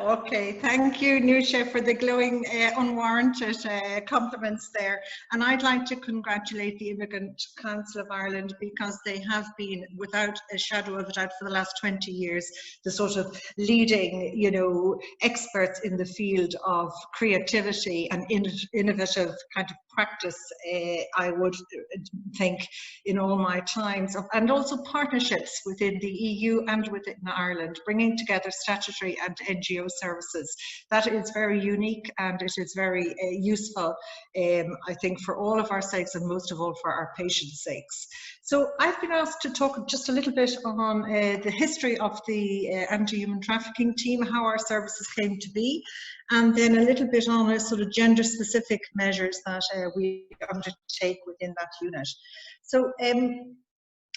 Okay, thank you, Nusha, for the glowing, unwarranted compliments there. And I'd like to congratulate the Immigrant Council of Ireland, because they have been, without a shadow of a doubt, for the last 20 years, the sort of leading, you know, experts in the field of creativity and innovative kind of practice, I would think, in all my times, and also partnerships within the EU and within Ireland, bringing together statutory and NGO services. That is very unique, and it is very useful, I think, for all of our sakes, and most of all for our patients' sakes. So I've been asked to talk just a little bit on the history of the anti-human trafficking team, how our services came to be, and then a little bit on a sort of gender-specific measures that we undertake within that unit. So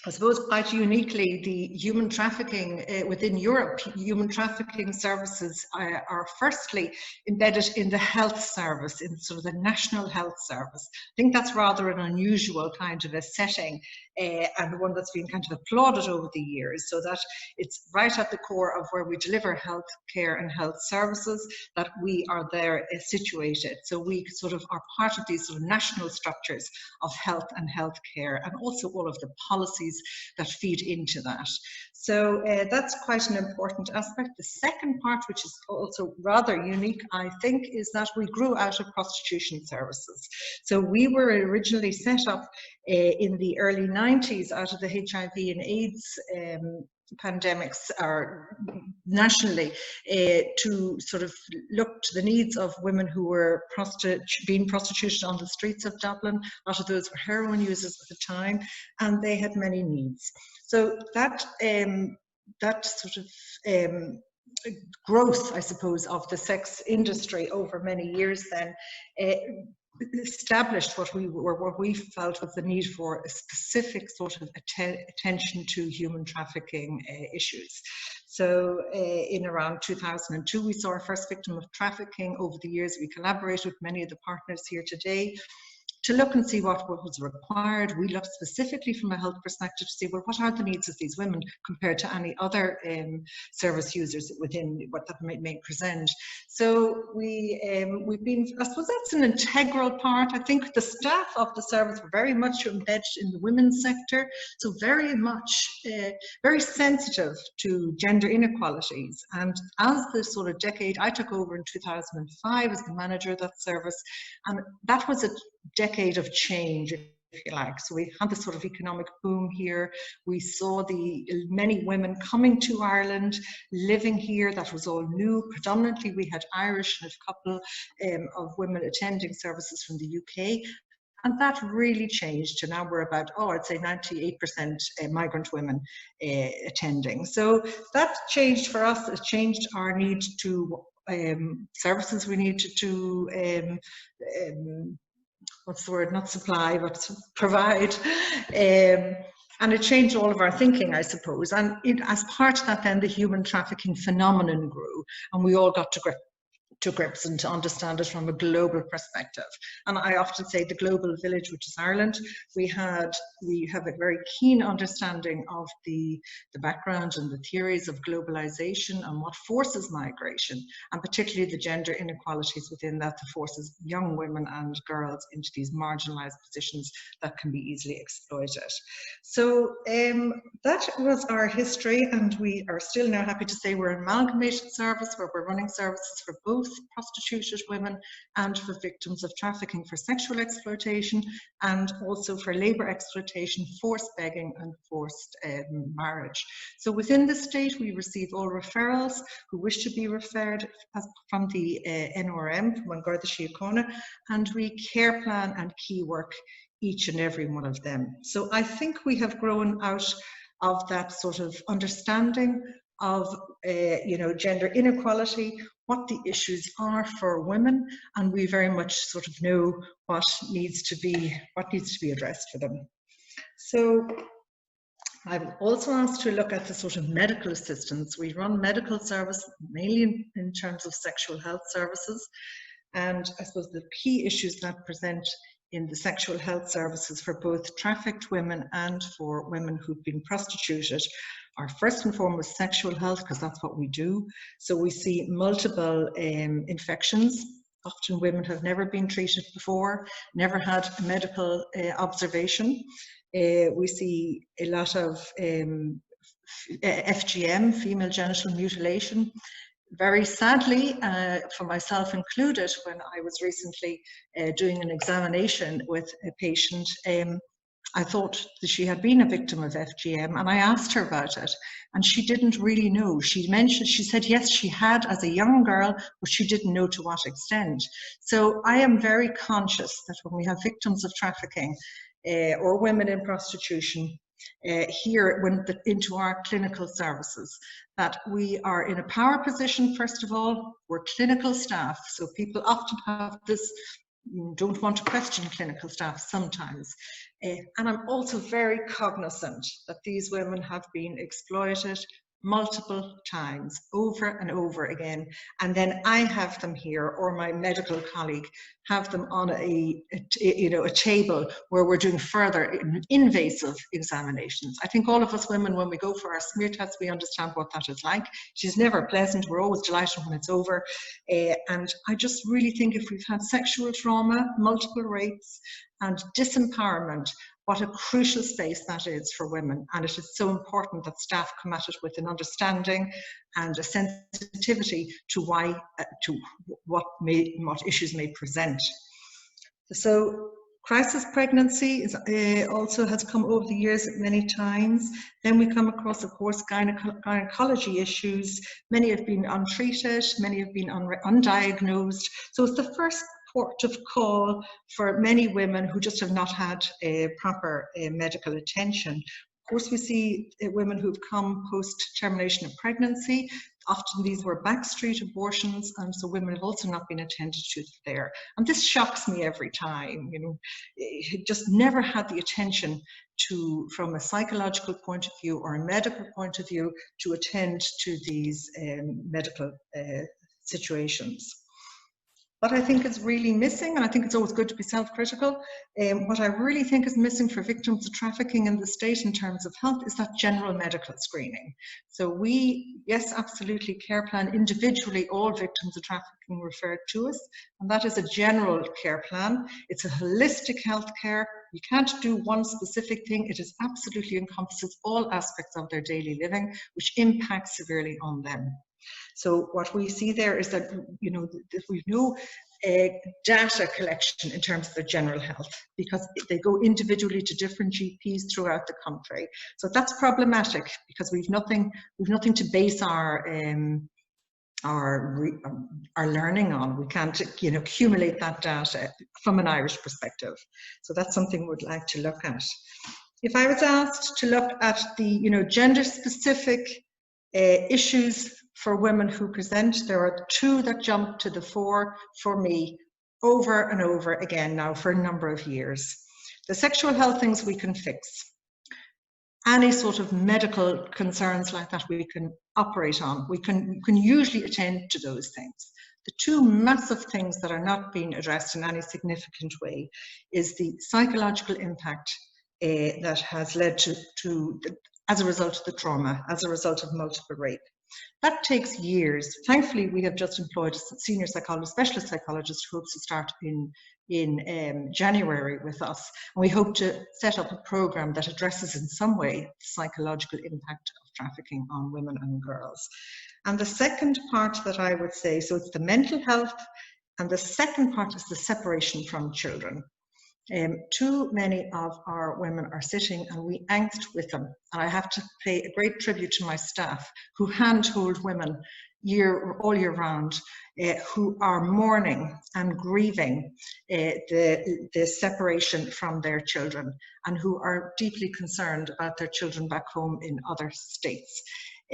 I suppose quite uniquely, the human trafficking within Europe, human trafficking services are firstly embedded in the health service, in sort of the national health service. I think that's rather an unusual kind of a setting, and one that's been kind of applauded over the years, so that it's right at the core of where we deliver health care and health services, that we are there situated. So we sort of are part of these sort of national structures of health and health care, and also all of the policies that feed into that. So that's quite an important aspect. The second part, which is also rather unique, I think, is that we grew out of prostitution services. So we were originally set up in the early 90s out of the HIV and AIDS pandemics, or nationally, to sort of look to the needs of women who were being prostituted on the streets of Dublin. A lot of those were heroin users at the time, and they had many needs. So that sort of growth, I suppose, of the sex industry over many years then established what we felt was the need for a specific sort of attention to human trafficking issues. So in around 2002, we saw our first victim of trafficking. Over the years, we collaborated with many of the partners here today to look and see what was required. We looked specifically from a health perspective to see, well, what are the needs of these women compared to any other service users within what that may present. So we've been, I suppose that's an integral part. I think the staff of the service were very much embedded in the women's sector, so very much, very sensitive to gender inequalities. And as the sort of decade, I took over in 2005 as the manager of that service, and that was a decade of change, if you like. So we had this sort of economic boom here. We saw the many women coming to Ireland, living here. That was all new. Predominantly we had Irish and a couple of women attending services from the UK. And that really changed to now we're about, I'd say 98% migrant women attending. So that changed for us. It changed our need to services we needed to what's the word, not supply, but provide. And it changed all of our thinking, I suppose. And as part of that, then the human trafficking phenomenon grew, and we all got to grips and to understand it from a global perspective. And I often say the global village, which is Ireland, we have a very keen understanding of the background and the theories of globalization and what forces migration, and particularly the gender inequalities within that, that forces young women and girls into these marginalized positions that can be easily exploited. So that was our history, and we are still now happy to say we're an amalgamated service where we're running services for both prostituted women and for victims of trafficking for sexual exploitation, and also for labour exploitation, forced begging and forced marriage. So within the state we receive all referrals who wish to be referred from the NRM, from An Garda Síochána, and we care plan and key work each and every one of them. So I think we have grown out of that sort of understanding of gender inequality, what the issues are for women, and we very much sort of know what needs to be addressed for them. So I'm also asked to look at the sort of medical assistance. We run medical service mainly in terms of sexual health services, and I suppose the key issues that present in the sexual health services for both trafficked women and for women who've been prostituted are first and foremost sexual health, because that's what we do. So we see multiple infections. Often women have never been treated before, never had a medical observation. We see a lot of FGM, female genital mutilation. Very sadly, for myself included, when I was recently doing an examination with a patient, I thought that she had been a victim of FGM, and I asked her about it, and she didn't really know. She said yes, she had as a young girl, but she didn't know to what extent. So I am very conscious that when we have victims of trafficking or women in prostitution, into our clinical services, that we are in a power position. First of all, we're clinical staff, so people often have this, don't want to question clinical staff sometimes. And I'm also very cognizant that these women have been exploited multiple times, over and over again, and then I have them here, or my medical colleague have them on a table where we're doing further invasive examinations. I think all of us women, when we go for our smear tests, we understand what that is like. She's never pleasant. We're always delighted when it's over. And I just really think if we've had sexual trauma, multiple rapes, and disempowerment, what a crucial space that is for women. And it is so important that staff come at it with an understanding and a sensitivity to what issues may present. So crisis pregnancy also has come over the years many times. Then we come across, of course, gynecology issues. Many have been untreated, many have been undiagnosed. So it's the first port of call for many women who just have not had proper medical attention. Of course, we see women who've come post-termination of pregnancy. Often these were backstreet abortions, and so women have also not been attended to there. And this shocks me every time. It just never had the attention from a psychological point of view or a medical point of view, to attend to these medical situations. What I think is really missing, and I think it's always good to be self-critical, what I really think is missing for victims of trafficking in the state in terms of health is that general medical screening. So yes, absolutely, care plan, individually, all victims of trafficking referred to us, and that is a general care plan. It's a holistic health care. You can't do one specific thing. It is absolutely encompasses all aspects of their daily living, which impacts severely on them. So what we see there is that, we've no data collection in terms of their general health, because they go individually to different GPs throughout the country. So that's problematic, because we've nothing to base our learning on. We can't, accumulate that data from an Irish perspective. So that's something we'd like to look at. If I was asked to look at the, gender-specific issues for women who present, there are two that jump to the fore for me over and over again now for a number of years. The sexual health things we can fix. Any sort of medical concerns like that we can operate on. We can usually attend to those things. The two massive things that are not being addressed in any significant way is the psychological impact that has led to as a result of the trauma, as a result of multiple rape. That takes years. Thankfully, we have just employed a senior psychologist, specialist psychologist, who hopes to start in January with us. And we hope to set up a program that addresses in some way the psychological impact of trafficking on women and girls. And the second part that I would say, so it's the mental health, and the second part is the separation from children. Too many of our women are sitting and we angst with them. And I have to pay a great tribute to my staff who handhold women all year round, who are mourning and grieving the separation from their children, and who are deeply concerned about their children back home in other states.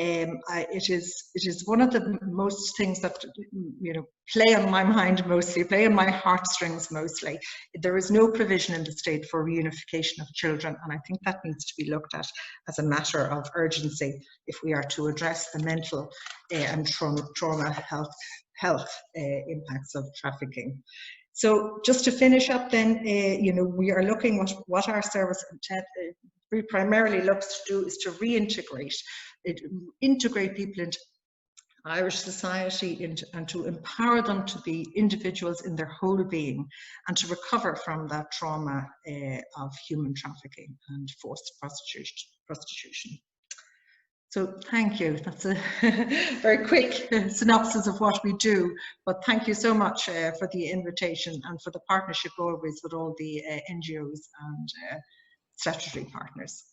It is one of the most things that play on my mind mostly, play on my heartstrings mostly. There is no provision in the state for reunification of children, and I think that needs to be looked at as a matter of urgency if we are to address the mental and trauma health impacts of trafficking. So just to finish up then, we are looking at what our service primarily looks to do is to integrate people into Irish society and to empower them to be individuals in their whole being and to recover from that trauma of human trafficking and forced prostitution. So thank you. That's a very quick synopsis of what we do, but thank you so much for the invitation and for the partnership always with all the NGOs and statutory partners.